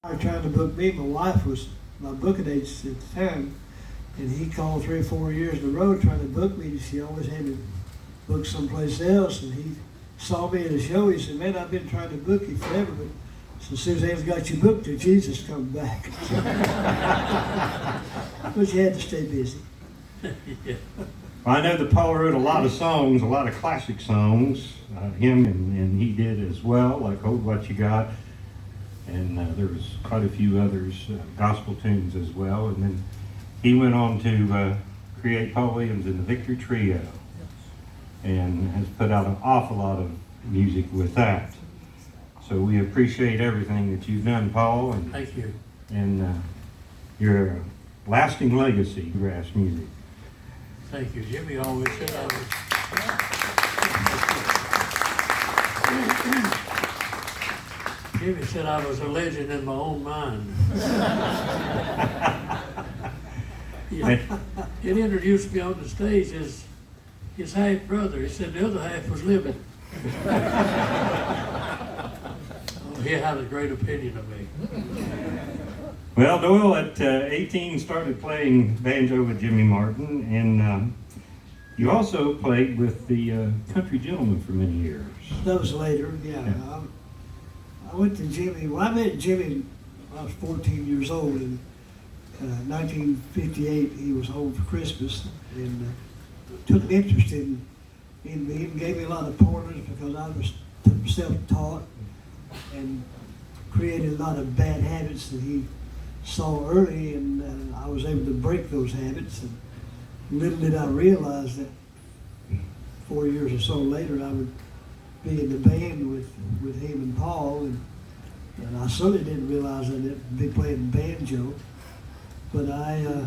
Trying to book me. My wife was my booking agent at the time, and he called 3 or 4 years in a row trying to book me. She always had to book someplace else, and he saw me at a show. He said, "Man, I've been trying to book you forever, but as soon as they've got you booked, till Jesus come back." But you had to stay busy. Yeah. Well, I know that Paul wrote a lot of songs, a lot of classic songs. Him and he did as well, like "Hold What You Got." And there was quite a few others, gospel tunes as well. And then he went on to create Paul Williams and the Victory Trio, and has put out an awful lot of music with that. So we appreciate everything that you've done, Paul. And thank you. And your lasting legacy, bluegrass music. Thank you. Jimmy always said I was. Jimmy said I was a legend in my own mind. He introduced me on the stage as his half brother. He said the other half was living. He had a great opinion of me. Well, Doyle at 18 started playing banjo with Jimmy Martin, and you also played with the Country Gentlemen for many years. That was later, yeah. I went to Jimmy. Well, I met Jimmy when I was 14 years old. In 1958, he was home for Christmas, and took an interest in me and gave me a lot of pointers because I was self-taught and created a lot of bad habits that he saw early, and I was able to break those habits. And little did I realize that 4 years or so later, I would be in the band with him and Paul, and I certainly didn't realize I'd be playing banjo, but I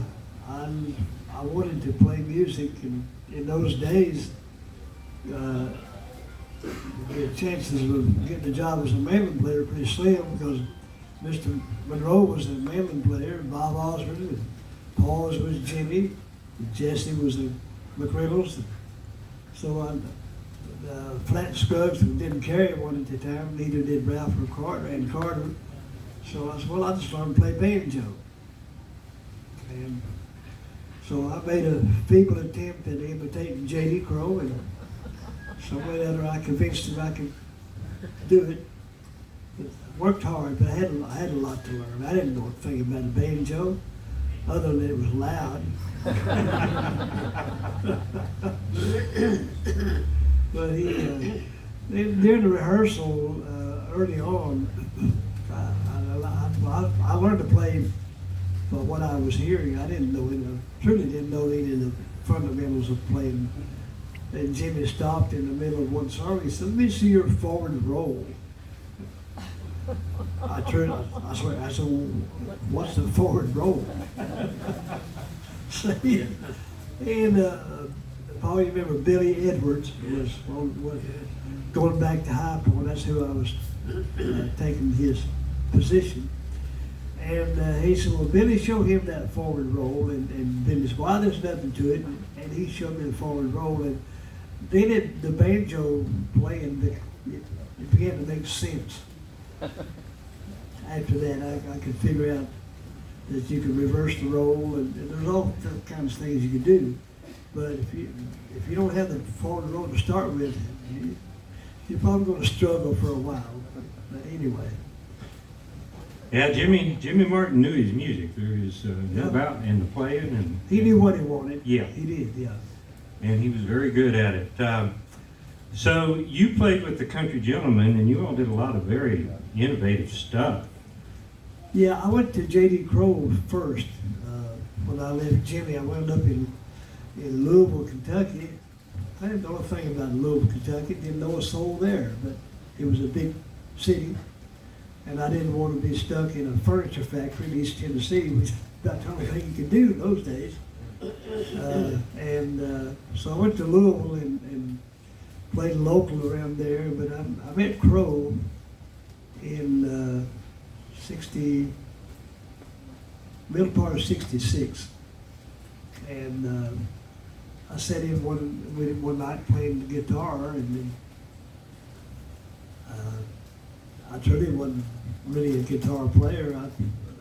wanted to play music, and in those days, the chances of getting a job as a mandolin player were pretty slim because Mr. Monroe was a mandolin player, Bob Osborne, and Paul was Jimmy, and Jesse was a McReynolds. So Flat Scruggs didn't carry one at the time, neither did Ralph or Carter. So I said, well, I just learned to play banjo. And so I made a feeble attempt at imitating J.D. Crowe, and some way or other I convinced him I could do it. But I worked hard, but I had a lot to learn. I didn't know a thing about a banjo, other than it was loud. But during the rehearsal early on, I learned to play for what I was hearing. I didn't know truly didn't know any of the fundamentals of playing. And Jimmy stopped in the middle of one song. He said, "Let me see your forward roll." I said, well, "What's the forward roll?" And Paul, you remember Billy Edwards was going back to high point. That's who I was taking his position. And he said, "Well, Billy, show him that forward roll." And Billy said, "Well, there's nothing to it." And he showed me the forward roll. And then the banjo playing, it began to make sense. After that, I could figure out that you could reverse the roll, and there's all kinds of things you could do. But if you don't have the forward roll to start with, you're probably going to struggle for a while. But anyway. Yeah, Jimmy Martin knew his music. There is no doubt in the playing, and he knew what he wanted. Yeah, he did. Yeah, and he was very good at it. So you played with the Country Gentlemen, and you all did a lot of very innovative stuff. Yeah, I went to J.D. Crowe first. When I left Jimmy, I wound up in Louisville, Kentucky. I didn't know a thing about Louisville, Kentucky. Didn't know a soul there, but it was a big city. And I didn't want to be stuck in a furniture factory in East Tennessee, which is about the only thing you could do in those days. So I went to Louisville and played local around there. But I met Crowe in middle part of '66, and I sat in one night playing the guitar, and then I truly wasn't really a guitar player.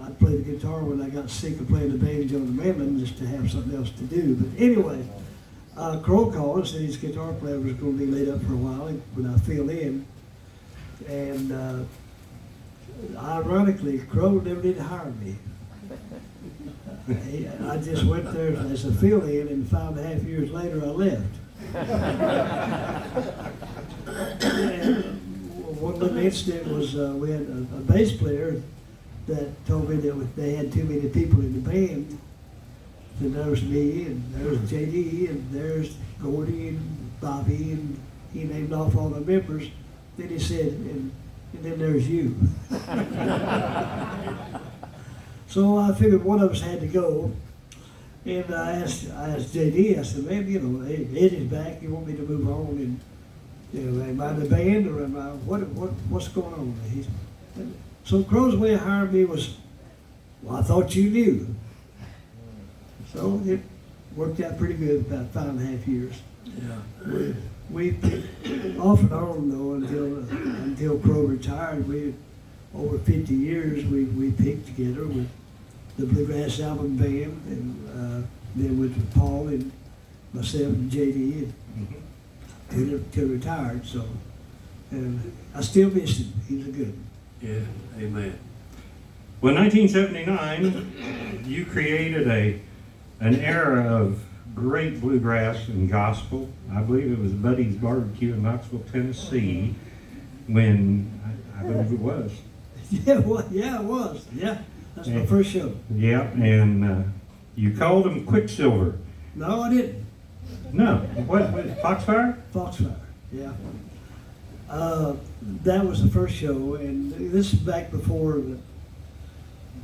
I played the guitar when I got sick of playing the banjo on the mandolin just to have something else to do. But anyway, Crow called and said his guitar player was going to be laid up for a while when I filled in. And ironically, Crow never did hire me. I just went there as a fill-in, and 5.5 years later I left. And one little incident was we had a bass player that told me that they had too many people in the band. So there's me, and there's JD, and there's Gordy, and Bobby, and he named off all the members. Then he said, and then there's you. So I figured one of us had to go. And I asked JD, I said, man, you know, Eddie's back, you want me to move on? And, you know, am I in the band, or am I, what's going on? So Crow's way of hiring me was, well, I thought you knew. So it worked out pretty good, about 5.5 years. Yeah. We off and on though until Crow retired. We over 50 years we picked together with the Bluegrass Album Band, and then with Paul and myself and JD till retired. So, and I still miss him. He was a good one. Yeah, amen. Well, in 1979, you created an era of great bluegrass and gospel. I believe it was Buddy's Barbecue in Knoxville, Tennessee, when I believe it was. Yeah, well, yeah, it was. Yeah, that's my first show. Yeah, and you called him Quicksilver. No, I didn't. No, what Foxfire? Foxfire, yeah. That was the first show, and this is back before the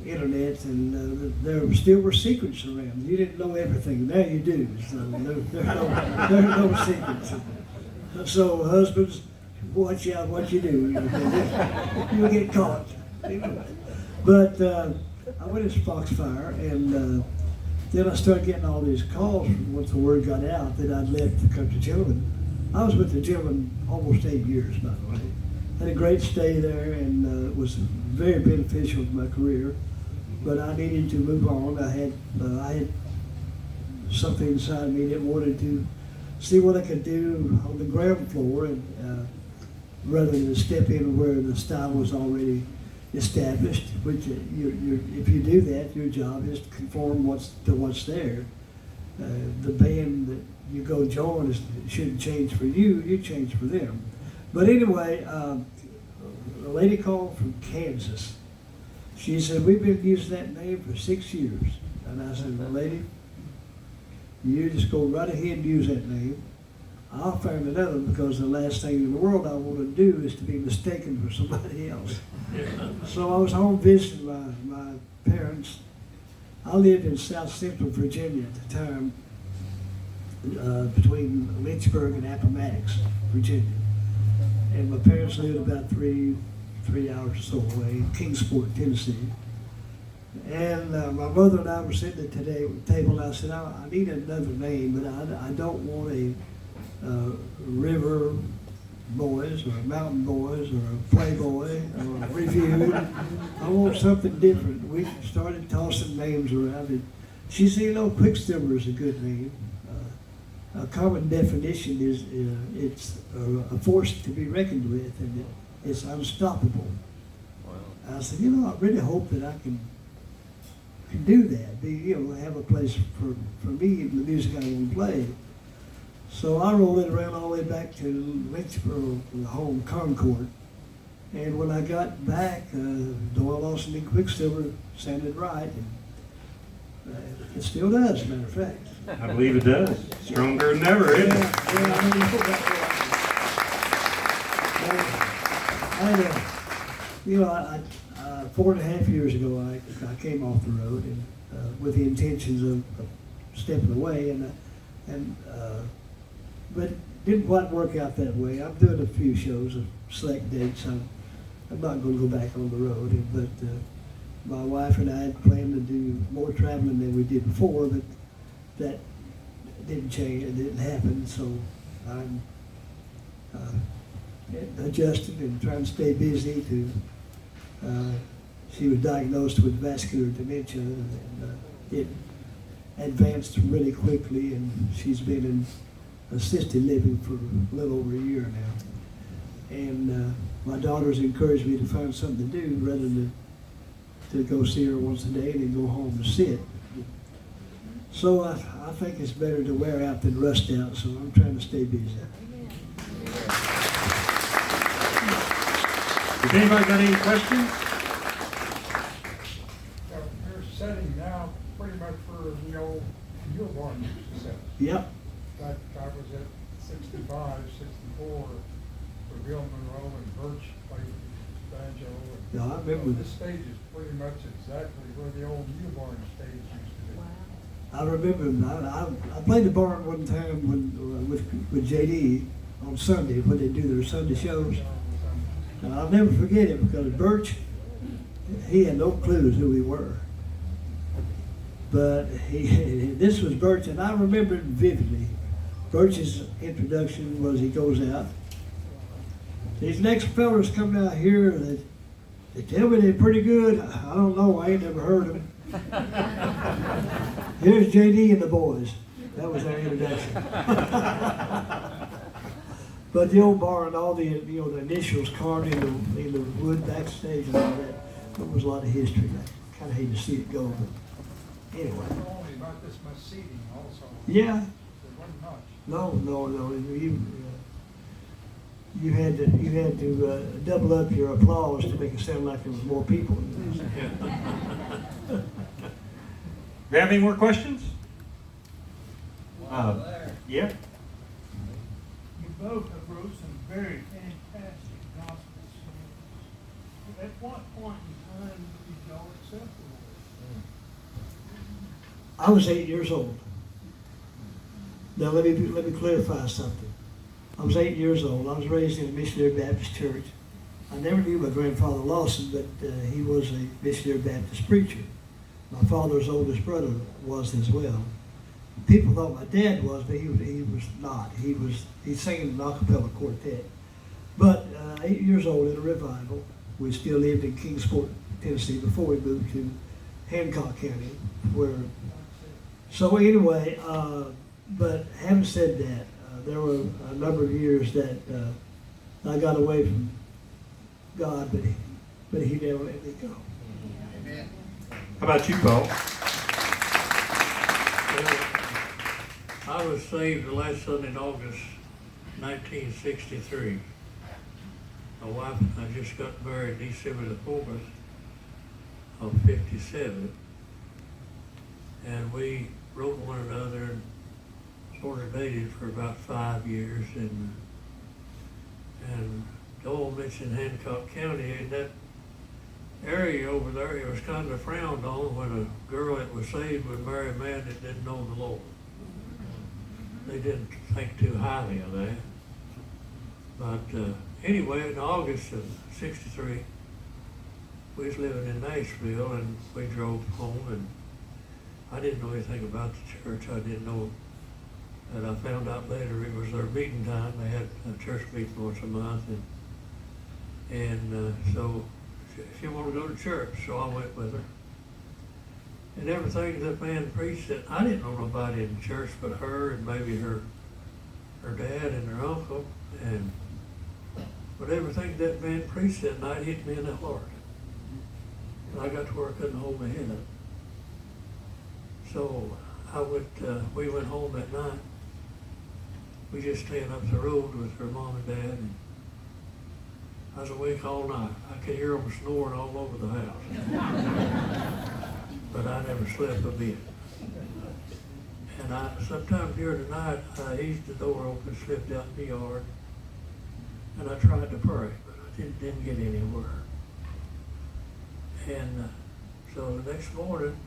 internet, and there still were secrets around. You didn't know everything. Now you do. So there are no secrets. So husbands, watch out what you do. You'll get caught. But I went as Foxfire, and then I started getting all these calls once the word got out that I'd left the Country Gentleman. I was with the Gentleman almost 8 years, by the way. Had a great stay there, and it was very beneficial to my career. But I needed to move on. I had something inside me that wanted to see what I could do on the ground floor, and rather than step in where the style was already established. Which if you do that, your job is to conform to what's there. The band that you go join shouldn't change for you. You change for them. But anyway, a lady called from Kansas. She said, we've been using that name for 6 years. And I said, well, lady, you just go right ahead and use that name. I'll find another, because the last thing in the world I want to do is to be mistaken for somebody else. So I was home visiting my parents. I lived in South Central Virginia at the time, between Lynchburg and Appomattox, Virginia. And my parents lived about three hours or so away in Kingsport, Tennessee. And my mother and I were sitting at the table, and I said, I need another name, but I don't want a River Boys or a Mountain Boys or a Playboy or a Review. I want something different. We started tossing names around, and she said, you know, Quicksilver is a good name. A common definition is it's a force to be reckoned with, and it's unstoppable. Wow. I said, you know, I really hope that I can do that. Have a place for me in the music I want to play. So I rolled it around all the way back to Lynchburg, the home Concord. And when I got back, Doyle Lawson and Quicksilver sounded right. And it still does, as a matter of fact. I believe it does. Stronger than ever, isn't it? Yeah, I mean, I 4.5 years ago, I came off the road and with the intentions of stepping away, but it didn't quite work out that way. I'm doing a few shows of select dates. I'm not going to go back on the road, but my wife and I had planned to do more traveling than we did before, but that didn't change. It didn't happen. So I'm adjusting and trying to stay busy. She was diagnosed with vascular dementia, and it advanced really quickly, and she's been in assisted living for a little over a year now. And my daughter's encouraged me to find something to do rather than to go see her once a day and then go home to sit. So I think it's better to wear out than rust out, so I'm trying to stay busy. Has anybody got any questions? You're setting now pretty much for the old Newborn used to set. Yep. That was at 65, 64, where Bill Monroe and Birch played banjo. And Yeah, I remember this stage is pretty much exactly where the old Newborn stage used to be. I remember I played the barn one time with JD on Sunday when they do their Sunday shows. And I'll never forget it because Birch, he had no clue who we were. But this was Birch, and I remember it vividly. Birch's introduction was he goes out. These next fellas come out here, they tell me they're pretty good. I don't know, I ain't never heard them. Here's JD and the boys. That was our introduction. But the old barn, all the the initials carved in the wood backstage and all that, there was a lot of history. I kind of hate to see it go, but anyway. There were only about this much seating also. Yeah. There wasn't much. No. You had to double up your applause to make it sound like there was more people. Do you have any more questions? Yeah. You both have wrote some very fantastic gospel songs. At what point in time did y'all accept the Lord? I was 8 years old. Now let me clarify something. I was 8 years old. I was raised in a missionary Baptist church. I never knew my grandfather Lawson, but he was a missionary Baptist preacher. My father's oldest brother was as well. People thought my dad was, but he was not. He sang in an a cappella quartet. But 8 years old in a revival, we still lived in Kingsport, Tennessee, before we moved to Hancock County. So anyway, but having said that, there were a number of years that I got away from God, but he never let me go. Amen. How about you, Paul? I was saved the last Sunday in August 1963. My wife and I just got married December the 4th of 57. And we wrote one another and sort of dated for about 5 years. And Doyle mentioned Hancock County, and that area over there, it was kind of frowned on when a girl that was saved would marry a man that didn't know the Lord. They didn't think too highly of that. But anyway, in August of 63, we was living in Nashville, and we drove home, and I didn't know anything about the church. I didn't know that. I found out later it was their meeting time. They had a church meeting once a month, and so she wanted to go to church, so I went with her. And everything that man preached, that I didn't know nobody in the church but her and maybe her dad and her uncle, but everything that man preached that night hit me in the heart. And I got to where I couldn't hold my head up. So we went home that night. We just staying up the road with her mom and dad, and I was awake all night. I could hear them snoring all over the house. But I never slept a bit. And sometime during the night, I eased the door open, slipped out in the yard, and I tried to pray, but I didn't get anywhere. And so the next morning,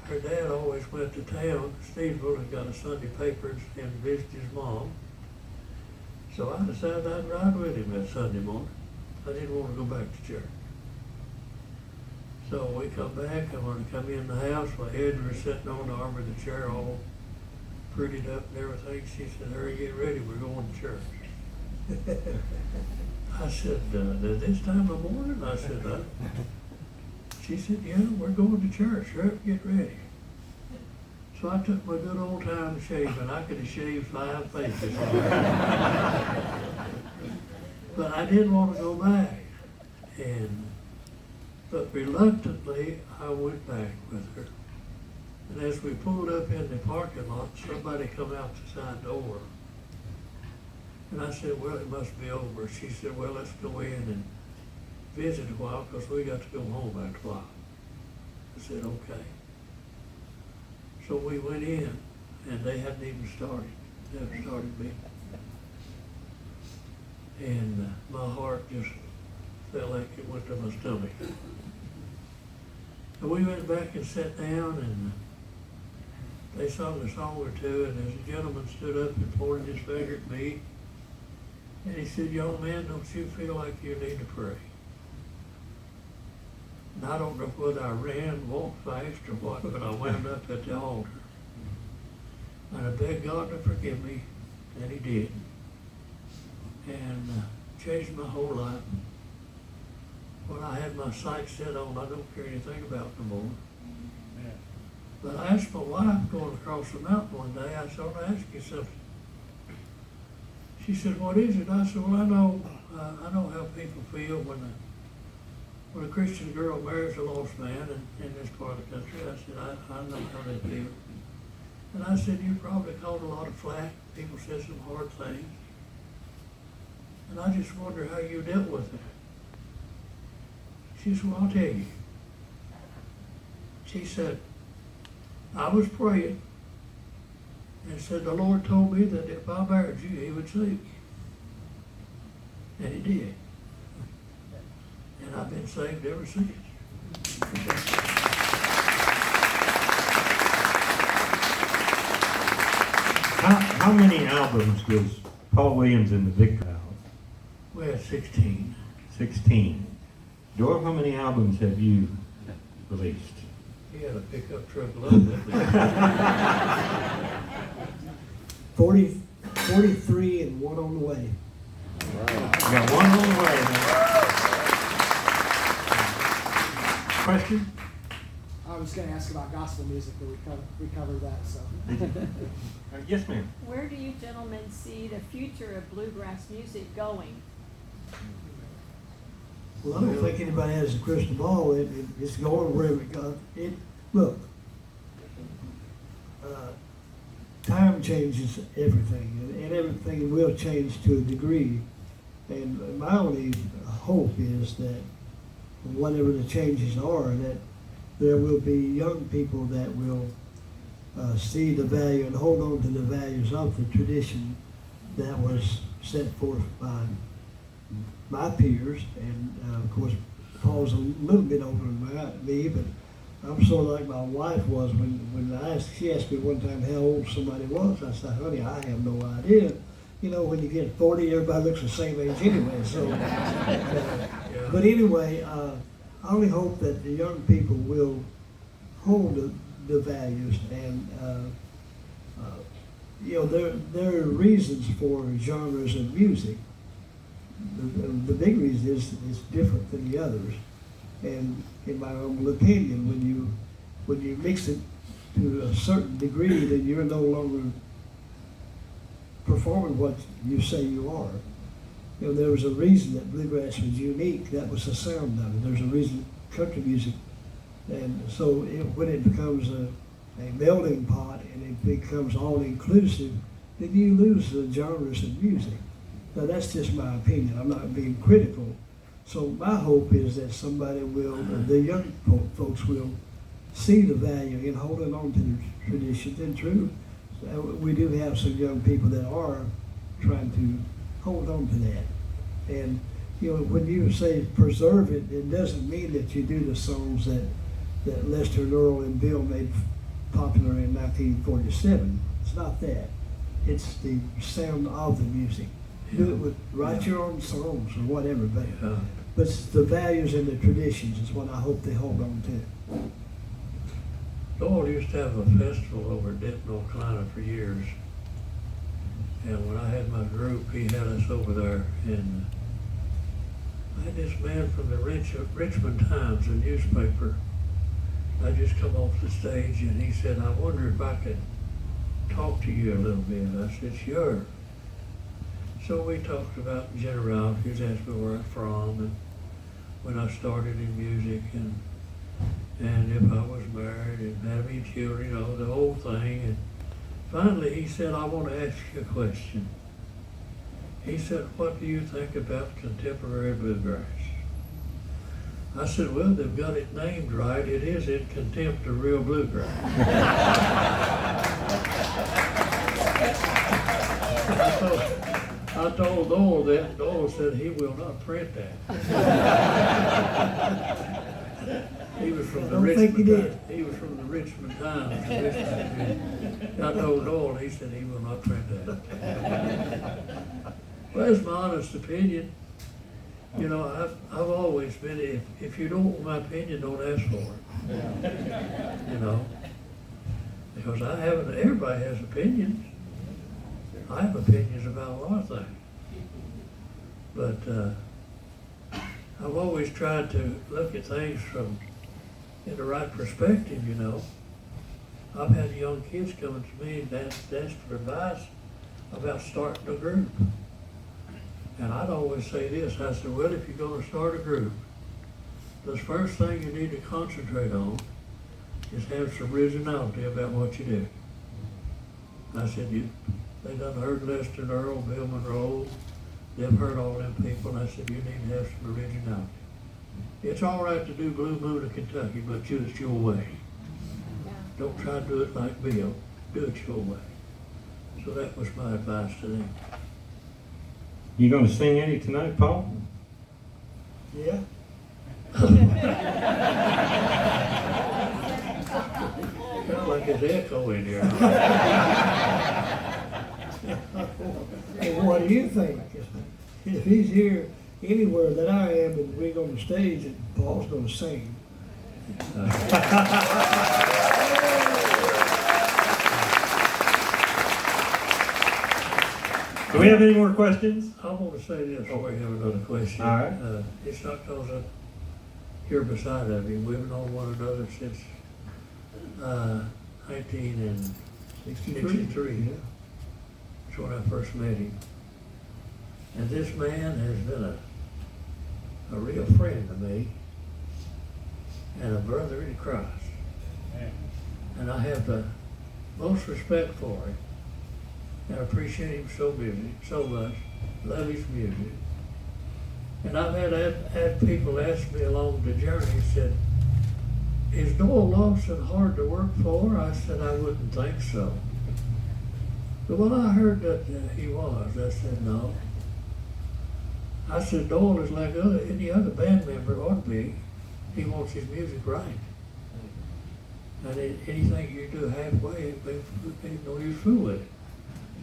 her dad always went to town, Stevensville, and got a Sunday paper and visited his mom. So I decided I'd ride with him that Sunday morning. I didn't want to go back to church. So we come back, I want to come in the house, my head was sitting on the arm of the chair all prettied up and everything. She said, "Hurry, get ready, we're going to church." I said, this time of morning? I said, she said, yeah, we're going to church. Hurry up, get ready. So I took my good old time shaving. I could have shaved 5 faces. But I didn't want to go back. But reluctantly, I went back with her. And as we pulled up in the parking lot, somebody come out the side door. And I said, well, it must be over. She said, well, let's go in and visit a while because we got to go home after a while. I said, okay. So we went in and they hadn't even started. They hadn't started meeting. And my heart just felt like it went to my stomach. And we went back and sat down and they sung a song or two, and as a gentleman stood up and pointed his finger at me, and he said, young man, don't you feel like you need to pray? And I don't know whether I ran, walked fast or what, but I wound up at the altar. And I begged God to forgive me, and he did. And changed my whole life. When I had my sights set on, I don't care anything about no more. But I asked my wife going across the mountain one day, I said, I want to ask you something. She said, what is it? I said, well, I know how people feel when a Christian girl marries a lost man in this part of the country. I said, I know how they feel. And I said, you probably caught a lot of flack. People said some hard things. And I just wonder how you dealt with it. She said, well, I'll tell you. She said, I was praying and said, the Lord told me that if I married you, he would save you. And he did. And I've been saved ever since. How many albums does Paul Williams and the Victor have? We had 16. 16. Doyle, how many albums have you released? He had a pickup truck loaded. 43 and one on the way. You got one on the way. Question? I was going to ask about gospel music, but we covered that. So. Yes, ma'am. Where do you gentlemen see the future of bluegrass music going? Well, I don't think anybody has a crystal ball. It's going wherever it goes. Look, time changes everything, and everything will change to a degree. And my only hope is that whatever the changes are, that there will be young people that will see the value and hold on to the values of the tradition that was set forth by my peers. And of course, Paul's a little bit older than me, but I'm sort of like my wife was when she asked me one time how old somebody was. I said, honey, I have no idea. You know, when you get 40, everybody looks the same age anyway. So, but anyway, I only hope that the young people will hold the values, and you know, there are reasons for genres of music. The big reason is it's different than the others, and in my humble opinion, when you mix it to a certain degree, then you're no longer performing what you say you are. You know, there was a reason that bluegrass was unique. That was the sound of it. There's a reason country music, and so when it becomes a melting pot and it becomes all inclusive, then you lose the genres of music. Now that's just my opinion. I'm not being critical. So my hope is that somebody will, the young folks will see the value in holding on to the traditions. And true, we do have some young people that are trying to hold on to that. And you know, when you say preserve it, it doesn't mean that you do the songs that Lester and Earl and Bill made popular in 1947. It's not that. It's the sound of the music. Do it with, write your own songs or whatever, but it's the values and the traditions is what I hope they hold on to. Doyle used to have a festival over in Denton, North Carolina for years. And when I had my group, he had us over there, and I had this man from the Richmond Times, a newspaper. I just come off the stage, and he said, I wonder if I could talk to you a little bit. I said, sure. So we talked about generalities, asked me where I'm from, and when I started in music, and if I was married, and had any children, you know, the whole thing. And finally, he said, I want to ask you a question. He said, what do you think about contemporary bluegrass? I said, well, they've got it named right. It is in contempt of real bluegrass. I told Doyle that, and Doyle said he will not print that. He was from the Richmond Times. He was from the Richmond Times. I told Doyle, he said he will not print that. Well, that's my honest opinion. You know, I've always been, if you don't want my opinion, don't ask for it. You know, because everybody has opinions. I have opinions about a lot of things. But I've always tried to look at things in the right perspective, you know. I've had young kids coming to me and ask for advice about starting a group. And I'd always say this, I said, well, if you're going to start a group, the first thing you need to concentrate on is have some originality about what you do. I said, they done heard Lester Earl, Bill Monroe, they've heard all them people, and I said, you need to have some originality. It's all right to do Blue Moon of Kentucky, but do it your way. Yeah. Don't try to do it like Bill, do it your way. So that was my advice to them. You gonna sing any tonight, Paul? Yeah. Kind of like his echo in here. Hey, what do you think? If he's here anywhere that I am and we're on the stage and Paul's gonna sing. Do we have any more questions? I want to say this before we have another question. All right. It's not because I'm here beside of you. We've known one another since 1963. Yeah. That's when I first met him. And this man has been a real friend to me and a brother in Christ. And I have the most respect for him. And I appreciate him so much, love his music. And I've had people ask me along the journey, said, is Doyle Lawson hard to work for? I said, I wouldn't think so. But when I heard that he was, I said, no. I said, Doyle is like any other band member ought to be. He wants his music right. And anything you do halfway, ain't no use fooling with it.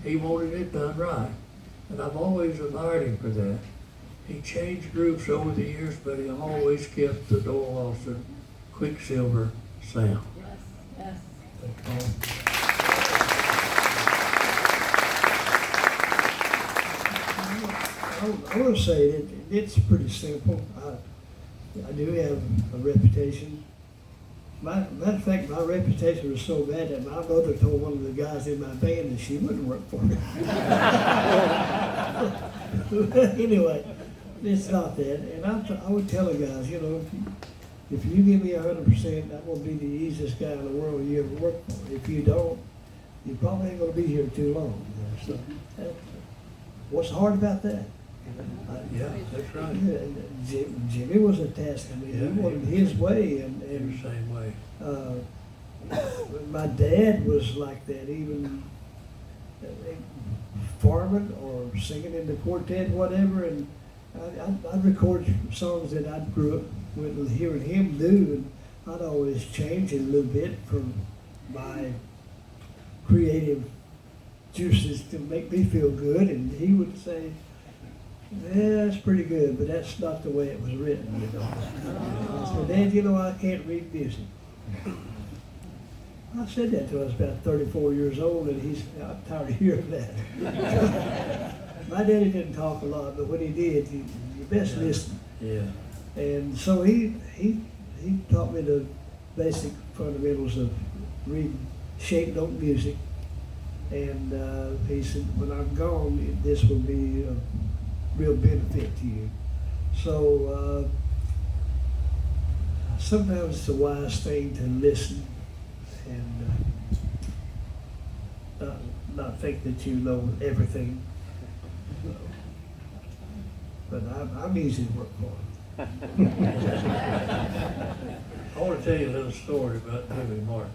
He wanted it done right. And I've always admired him for that. He changed groups over the years, but he always kept the Doyle Lawson Quicksilver sound. Yes. I want to say that it's pretty simple. I do have a reputation. Matter of fact, my reputation was so bad that my mother told one of the guys in my band that she wouldn't work for me. Anyway, it's not that. And I would tell the guys, you know, if you give me 100%, I'm going to be the easiest guy in the world you ever work for. If you don't, you probably ain't going to be here too long. So, what's hard about that? Yeah, that's right. Jimmy was attached to me. He wanted his way, and The same way. my dad was like that, even farming or singing in the quartet, whatever. And I'd record songs that I grew up with hearing him do, and I'd always change it a little bit from my creative juices to make me feel good. And he would say, yeah, that's pretty good, but that's not the way it was written, you know. I said, Dad, you know, I can't read music. I said that to him. I was about 34 years old, and I'm tired of hearing that. My daddy didn't talk a lot, but when he did, you best listen. Yeah. And so he taught me the basic fundamentals of reading shape note music. And he said, when I'm gone, this will be a real benefit to you. So sometimes it's a wise thing to listen and not think that you know everything. But I'm easy to work for. I want to tell you a little story about Jimmy Martin.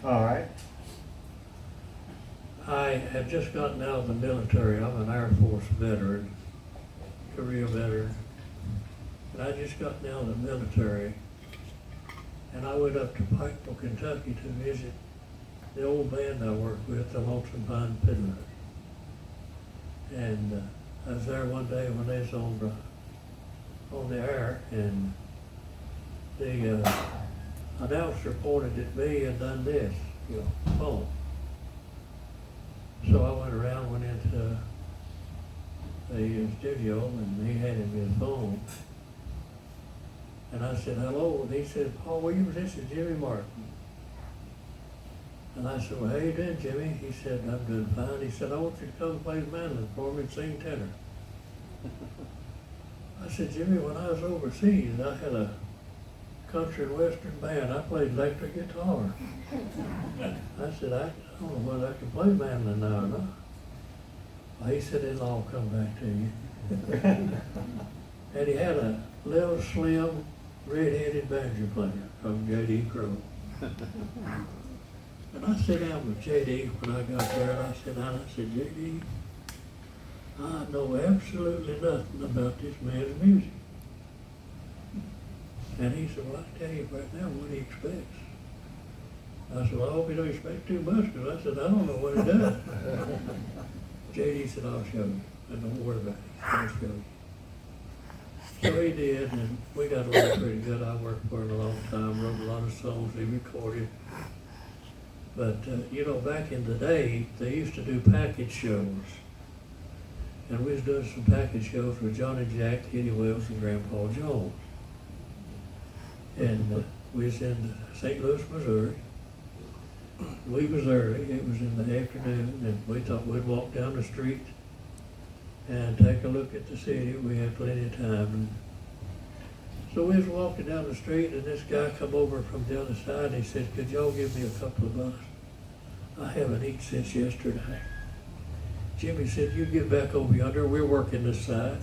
All right. I had just gotten out of the military. I'm an Air Force veteran, career veteran. And I just gotten out of the military, and I went up to Pikeville, Kentucky to visit the old band I worked with, the Lonesome Pine Fiddlers. And I was there one day when they was on the air, and the announcer pointed at me and done this, phone. So I went into the studio, and he handed me his phone. And I said, hello, and he said, Paul Williams, this is Jimmy Martin. And I said, well, how you doing, Jimmy? He said, I'm doing fine. He said, I want you to come play mandolin for me and sing tenor. I said, Jimmy, when I was overseas, I had a country and western band. I played electric guitar. I said, I don't know whether I can play mandolin now or not. Well, he said, it'll all come back to you. And he had a little slim, red-headed banjo player from J.D. Crowe. And I sat down with J.D. when I got there, and I said, J.D., I know absolutely nothing about this man's music. And he said, well, I tell you right now what he expects. I said, well, I hope he don't expect too much, because I said, I don't know what he does. J.D. said, I'll show you, and don't worry about it, I'll show you. So he did, and we got along pretty good. I worked for him a long time, wrote a lot of songs he recorded. But, back in the day, they used to do package shows. And we was doing some package shows with Johnny Jack, Kitty Wells, and Grandpa Jones. And we was in St. Louis, Missouri. We was early, it was in the afternoon, and we thought we'd walk down the street and take a look at the city. We had plenty of time. And so we was walking down the street, and this guy come over from the other side, and he said, could y'all give me a couple of bucks? I haven't eaten since yesterday. Jimmy said, you get back over yonder, we're working this side.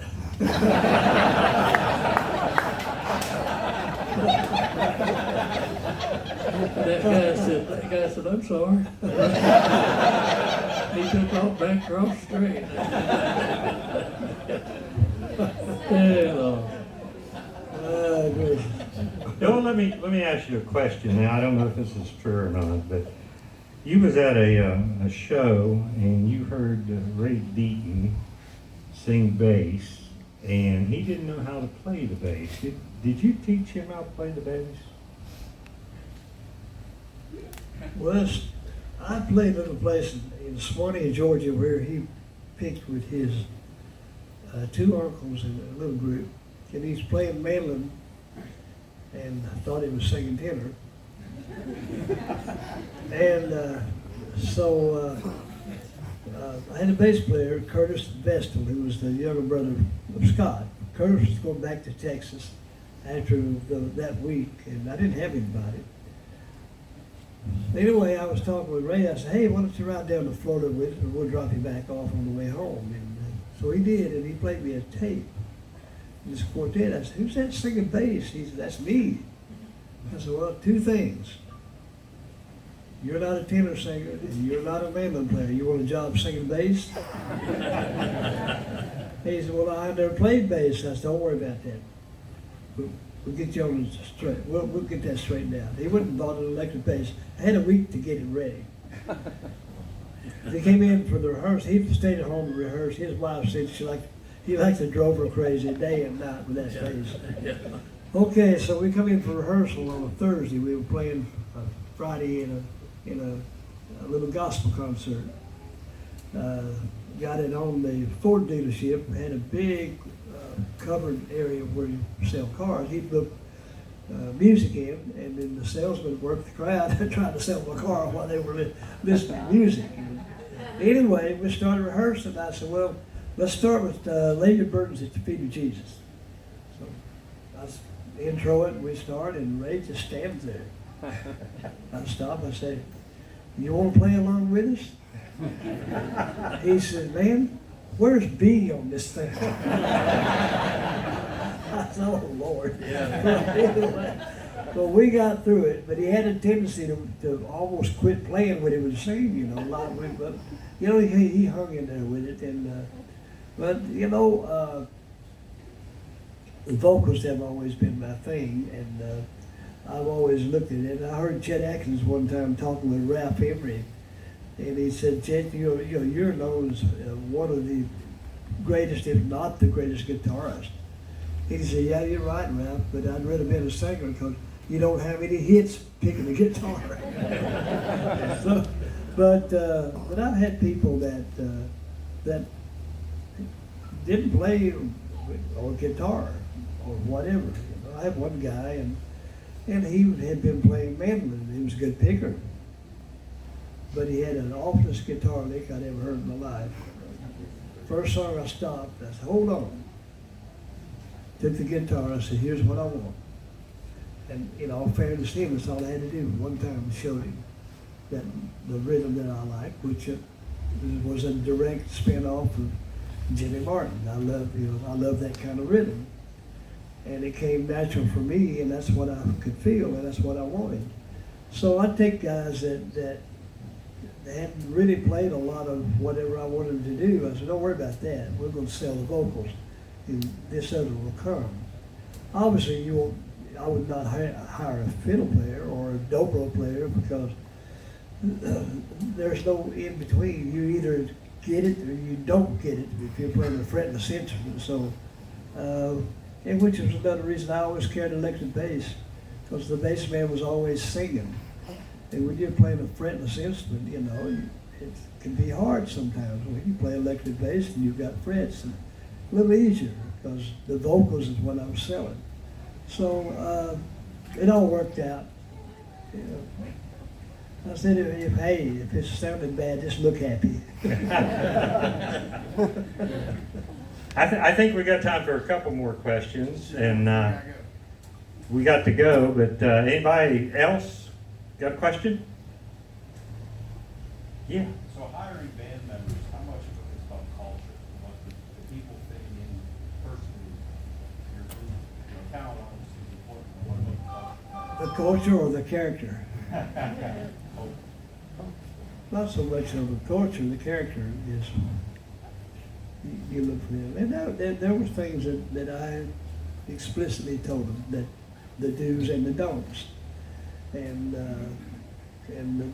That guy said, I'm sorry. He took off back across the street. Bill, let me ask you a question. Now, I don't know if this is true or not, but you was at a show and you heard Ray Deaton sing bass, and he didn't know how to play the bass. Did you teach him how to play the bass? Well, I played in a place in Swanee, Georgia, where he picked with his two uncles in a little group, and he's playing mandolin, and I thought he was singing tenor. And so I had a bass player, Curtis Vestal, who was the younger brother of Scott. Curtis was going back to Texas after that week, and I didn't have anybody. Anyway, I was talking with Ray. I said, hey, why don't you ride down to Florida with us, and we'll drop you back off on the way home. And so he did, and he played me a tape in this quartet. I said, who's that singing bass? He said, that's me. I said, well, two things. You're not a tenor singer, and you're not a mandolin player. You want a job singing bass? He said, well, I never played bass. I said, don't worry about that. We'll get you on the straight. We'll get that straightened out. He went and bought an electric bass. I had a week to get it ready. They came in for the rehearsal. He stayed at home and rehearsed. His wife said he liked to drove her crazy day and night with that bass. Yeah. Okay, so we come in for rehearsal on a Thursday. We were playing Friday and in a little gospel concert. Got it on the Ford dealership, had a big covered area where you sell cars. He'd book music in, and then the salesman worked the crowd and tried to sell my car while they were listening to music. Anyway, we started rehearsing. I said, well, let's start with lay your burdens at the feet of Jesus. So I intro it, and we start, and Ray just stands there. I stop, I say, you want to play along with us? He said, man, where's B on this thing? I said, oh Lord. Anyway, well, we got through it, but he had a tendency to almost quit playing when he would sing, you know, a lot of it, but you know, he hung in there with it, and but you know, the vocals have always been my thing, and I've always looked at it. I heard Chet Atkins one time talking with Ralph Emery, and he said, Chet, you're known as one of the greatest, if not the greatest guitarist. He said, yeah, you're right, Ralph, but I'd rather been a singer because you don't have any hits picking the guitar. So, but I've had people that didn't play or guitar or whatever. You know, I have one guy, and he had been playing mandolin. He was a good picker, but he had an awfulest guitar lick I'd ever heard in my life. First song I stopped, I said, hold on. Took the guitar, I said, here's what I want. And in all fairness to him, that's all I had to do. One time I showed him that the rhythm that I like, which was a direct spin-off of Jimmy Martin. I love that kind of rhythm. And it came natural for me, and that's what I could feel, and that's what I wanted. So I take guys that hadn't really played a lot of whatever I wanted them to do. I said, don't worry about that. We're going to sell the vocals, and this other will come. Obviously, I would not hire a fiddle player or a dobro player because there's no in between. You either get it or you don't get it if you're playing a fretless instrument. So, and which is another reason I always carried electric bass, because the bass man was always singing. And when you're playing a fretless instrument, you know, it can be hard sometimes. When you play electric bass and you've got frets, it's a little easier because the vocals is what I was selling. So it all worked out. You know, I said, if it's sounding bad, just look happy. I think we got time for a couple more questions, and we got to go, but anybody else got a question? Yeah. So hiring band members, how much of it is about culture? What the people fitting in personally, your group, talent obviously is important, but what about The culture or the character? culture? Not so much of the culture, the character is, you look for them. And there were things that I explicitly told them, that the do's and the don'ts. And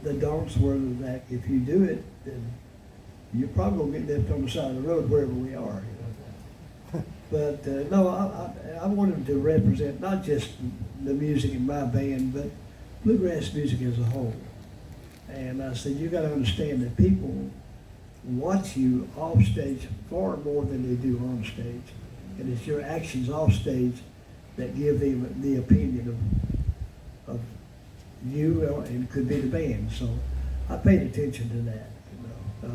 the don'ts were that if you do it, then you're probably going to get left on the side of the road wherever we are. You know? But no, I wanted to represent not just the music in my band, but bluegrass music as a whole. And I said, you got to understand that people watch you off stage far more than they do on stage. And it's your actions off stage that give them the opinion of you, and could be the band. So I paid attention to that. You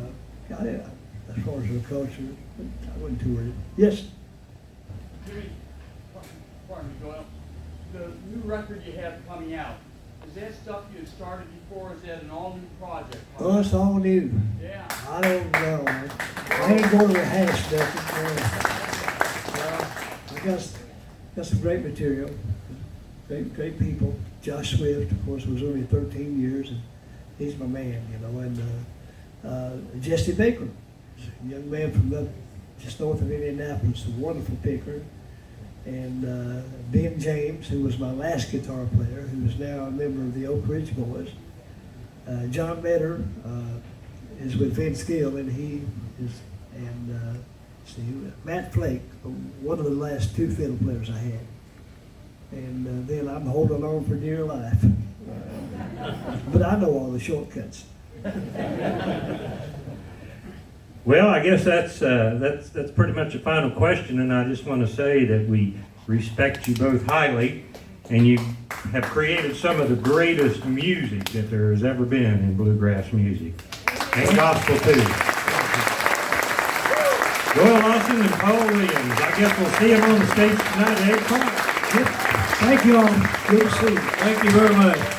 know, as far as the culture, I wouldn't tour it. Yes? Jimmy, pardon me, Doyle. The new record you have coming out, is that stuff you had started before, or is that an all-new project? Oh, it's all new. Yeah. I don't know. I ain't going to rehash nothing. I got some great material, great people. Josh Swift, of course, was only 13 years, and he's my man, you know. And Jesse Baker, a young man from just north of Indianapolis, a wonderful picker. And Ben James, who was my last guitar player, who is now a member of the Oak Ridge Boys. John Metter is with Vince Gill, and he is, and Matt Flake, one of the last two fiddle players I had. And then I'm holding on for dear life. But I know all the shortcuts. Well, I guess that's pretty much a final question, and I just want to say that we respect you both highly, and you have created some of the greatest music that there has ever been in bluegrass music, and gospel too. Doyle Lawson and Paul Williams. I guess we'll see them on the stage tonight at 8 o'clock. Thank you all. Good to see you. Thank you very much.